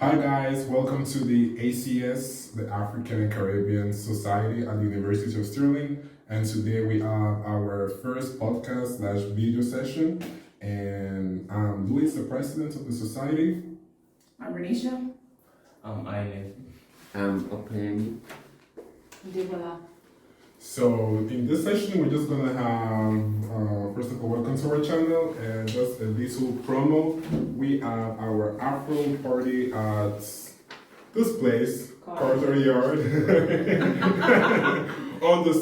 Hi guys, welcome to the ACS, the African and Caribbean Society at the University of Stirling. And today we have our first podcast slash video session. And I'm Louis, the president of the society. I'm Renisha. I'm Aine. I'm Opemi. Devola. So in this session, we're just gonna have, first of all, welcome to our channel and just a little promo. We have our Afro party at this place, Carter Yard, on the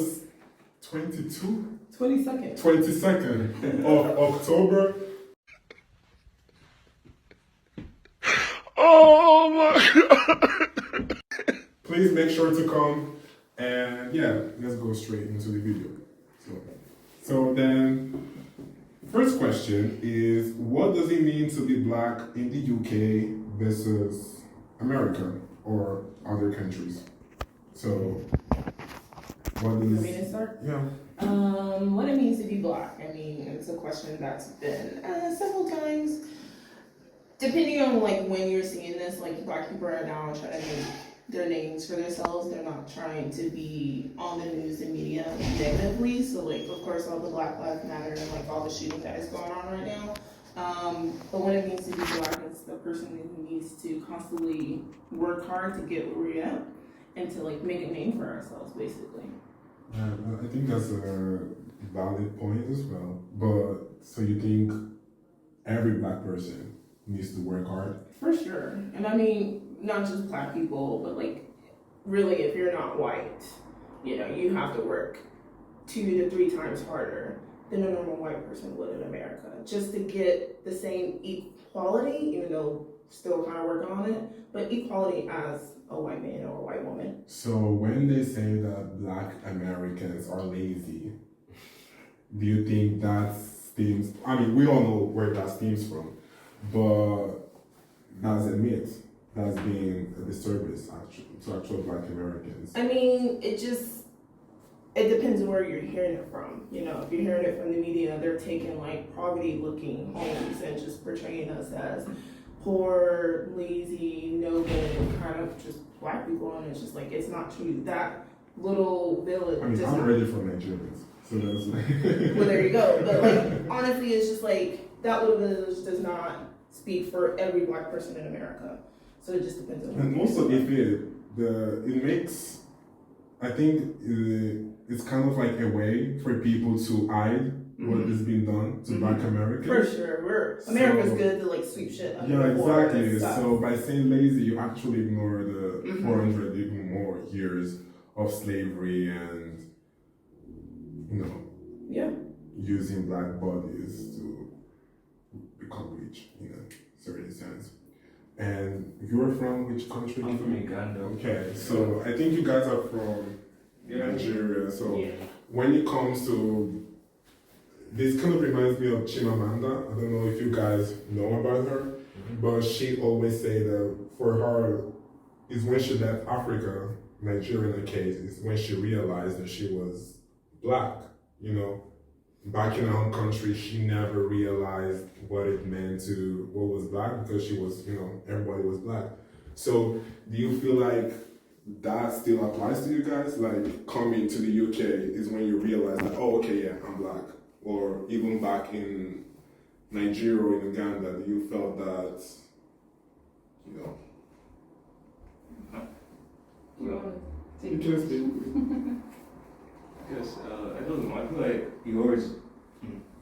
22nd of October. Oh my God! Please make sure to come. And yeah, let's go straight into the video. So then, first question is, what does it mean to be black in the UK versus America or other countries? So, what You does... want me to start? Yeah. What it means to be black. I mean, it's a question that's been several times. Depending on like when you're seeing this, like black people are now trying to make their names for themselves. They're not trying to be on the news and media negatively. So like, of course, all the Black Lives Matter and like all the shooting that is going on right now. But what it means to be black is the person who needs to constantly work hard to get where we're at and to like make a name for ourselves, basically. Yeah, I think that's a valid point as well. But so you think every black person needs to work hard? For sure. And I mean, not just black people, but like really if you're not white, you know, you have to work 2 to 3 times harder than a normal white person would in America just to get the same equality, even though still kind of working on it, but equality as a white man or a white woman. So when they say that black Americans are lazy, do you think that stems, I mean, we all know where that stems from, but that's a myth that's being a disservice to actual black Americans. I mean, it depends on where you're hearing it from. You know, if you're hearing it from the media, they're taking like poverty-looking homes and just portraying us as poor, lazy, no good, kind of just black people, and it's just like it's not true. That little village. I mean, I'm already from Nigeria, so that's like. Well, there you go. But like, honestly, it's just like that little village does not speak for every black person in America. So it just depends on. And also, if it makes, I think it's kind of like a way for people to hide what is being done to black Americans. For sure, America's good to like sweep shit under Yeah, the floor exactly. and stuff. So by saying lazy, you actually ignore the 400 even more years of slavery and using black bodies to become rich in a certain sense. And you're from which country? I'm from Uganda. Okay, so I think you guys are from Nigeria. So when it comes to this, kind of reminds me of Chimamanda. I don't know if you guys know about her, but she always say that for her is when she left Africa, Nigeria in the case, is when she realized that she was black. You know, back in her own country, she never realized what it meant to what was black because she was, everybody was black. So do you feel like that still applies to you guys? Like coming to the UK is when you realize that, oh, okay, yeah, I'm black. Or even back in Nigeria or in Uganda, do you felt that, you can speak. Because, I don't know, I feel like you always,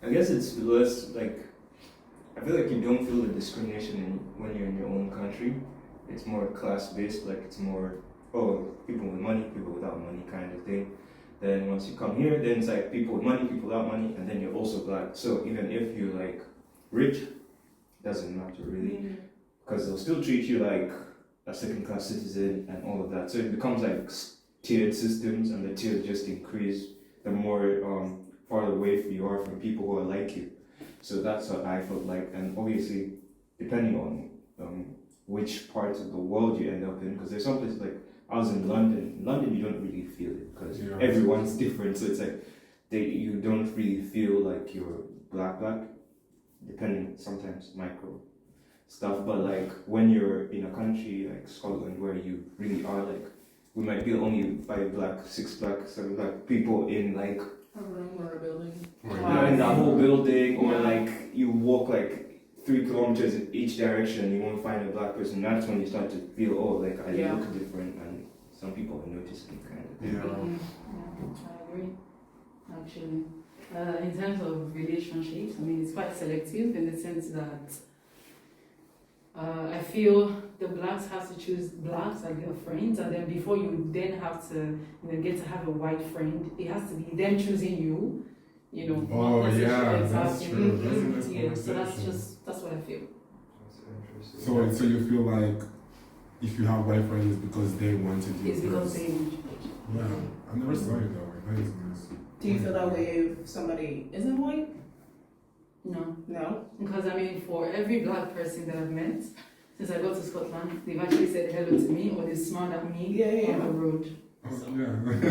I guess it's less like, I feel like you don't feel the discrimination when you're in your own country. It's more class-based, like it's more, people with money, people without money kind of thing. Then once you come here, then it's like people with money, people without money, and then you're also black. So even if you're like rich, doesn't matter really, because they'll still treat you like a second-class citizen and all of that. So it becomes like tiered systems, and the tiers just increase the more farther away you are from people who are like you. So that's what I felt like, and obviously depending on which parts of the world you end up in, because there's some places like I was in London. In London, you don't really feel it because everyone's different. So it's like you don't really feel like you're black, depending sometimes micro stuff. But like when you're in a country like Scotland where you really are like, we might be only 5 black, 6 black, 7 black people in like A room or a building. in the whole building, or like you walk like 3 kilometers in each direction, you won't find a black person. That's when you start to feel, oh, like I look different, and some people are noticing kind of thing. Yeah, I agree. Actually, in terms of relationships, I mean, it's quite selective in the sense that I feel the blacks have to choose blacks as their friends, and then before you then have to, get to have a white friend, it has to be them choosing you. Oh yeah, that's asking. true. Yeah, so that's what I feel. So you feel like if you have white friends, it's because they wanted you. It's because they. Yeah, I never saw it that way. That is nice. Do you feel that way if somebody isn't white? No. No? Because I mean, for every black person that I've met since I got to Scotland, they've actually said hello to me or they smiled at me on the road. Oh, So. yeah.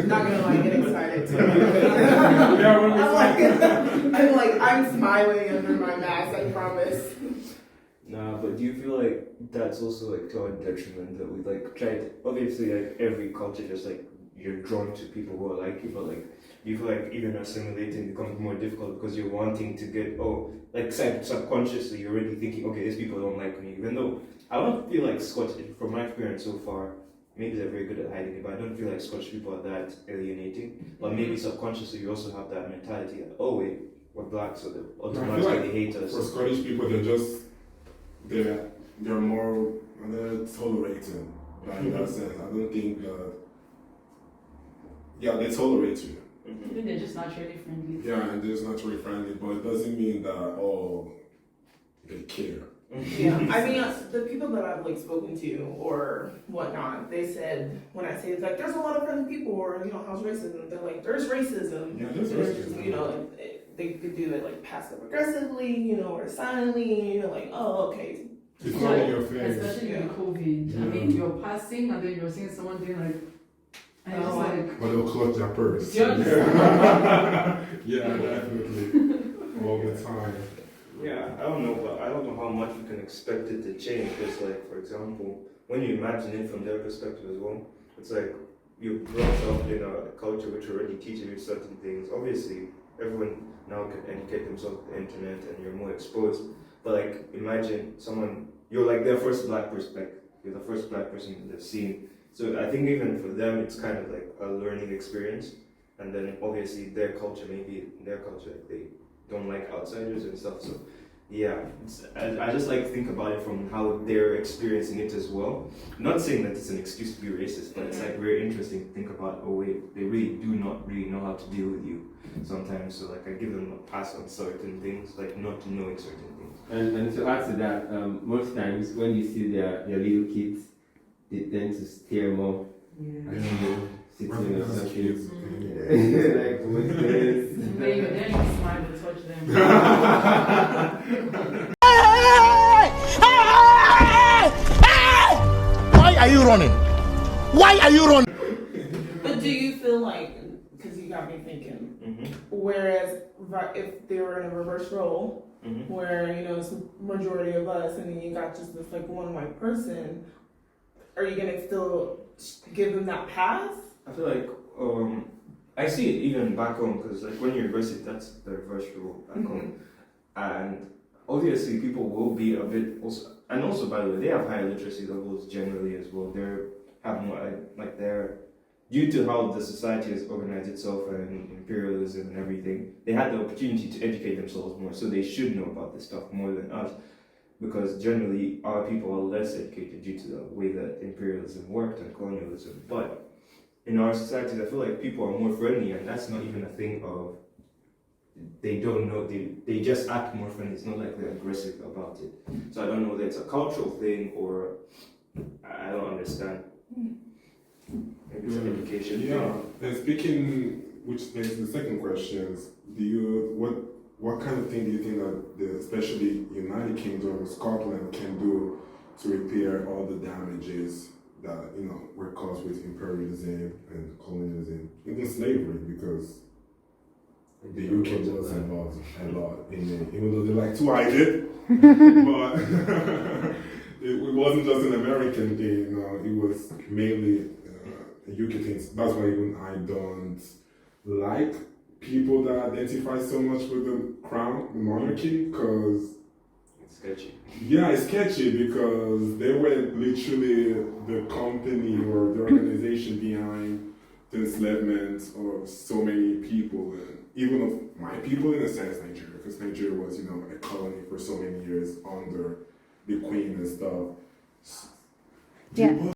Not gonna lie, get excited too. Yeah, when we I'm smiling under my mask, I promise. Nah, but do you feel like that's also like to our detriment that we like try to, obviously like every culture just like you're drawn to people who are like you, but like you feel like even assimilating becomes more difficult because you're wanting to get, subconsciously you're already thinking, okay, these people don't like me, even though I don't feel like Scotch, from my experience so far, maybe they're very good at hiding it, but I don't feel like Scottish people are that alienating. But maybe subconsciously you also have that mentality that, oh wait, we're black, so they automatically like they hate us. For Scottish people, they're more tolerated. Like in that sense, I don't think that. Yeah, they tolerate you. I think they're just naturally friendly. Yeah, and they're just naturally friendly, but it doesn't mean that they care. Yeah, I mean, the people that I've like spoken to or whatnot, they said when I say like there's a lot of friendly people or how's racism, they're like there's racism. Yeah, there's racism. They could do it like passive aggressively, or silently. Like, oh, okay. It's not in your face. Especially with COVID. I mean, you're passing and then you're seeing someone doing like. And it's like. But they'll clutch their purse. Do you understand? Yeah, definitely. All the time. Yeah, I don't know, but I don't know how much you can expect it to change. Because, like, for example, when you imagine it from their perspective as well, it's like you're brought up in a culture which already teaches you certain things. Obviously, everyone now can educate themselves with the internet and you're more exposed. But, like, imagine you're like their first black person, like, you're the first black person that they've seen. So I think even for them, it's kind of like a learning experience. And then, obviously, their culture, like, they don't like outsiders and stuff. So yeah, I just like think about it from how they're experiencing it as well. I'm not saying that it's an excuse to be racist, but it's like very interesting to think about, oh wait, they really do not really know how to deal with you sometimes. So like I give them a pass on certain things, like not knowing certain things. And to add to that, most times when you see their little kids, they tend to stare more. Yeah. Sitting or something. Like with this. Then you smile and touch them. Why are you running? Why are you running? But do you feel like, because you got me thinking, whereas if they were in a reverse role, where it's majority of us, and then you got just this like one white person, are you gonna still give them that pass? I feel like I see it even back home because like when you're university, that's the reverse rule back home, and obviously people will be a bit also, and also by the way, they have higher literacy levels generally as well. They have more like they're due to how the society has organized itself and imperialism and everything. They had the opportunity to educate themselves more, so they should know about this stuff more than us. Because generally our people are less educated due to the way that imperialism worked and colonialism. But in our societies, I feel like people are more friendly, and that's not even a thing of they don't know, they just act more friendly. It's not like they're aggressive about it. So I don't know that it's a cultural thing or I don't understand. Maybe it's an education thing. And speaking, which begs the second question, what kind of thing do you think that especially United Kingdom, Scotland can do to repair all the damages that were caused with imperialism and colonialism, even slavery? Because the UK was involved a lot in it, even though they like to hide it. But it wasn't just an American thing, it was mainly a UK thing. That's why even I don't like people that identify so much with the crown, the monarchy, because It's sketchy. yeah, it's sketchy because they were literally the company or the organization behind the enslavement of so many people, and even of my people in a sense, Nigeria, because Nigeria was, a colony for so many years under the Queen and stuff. Yeah.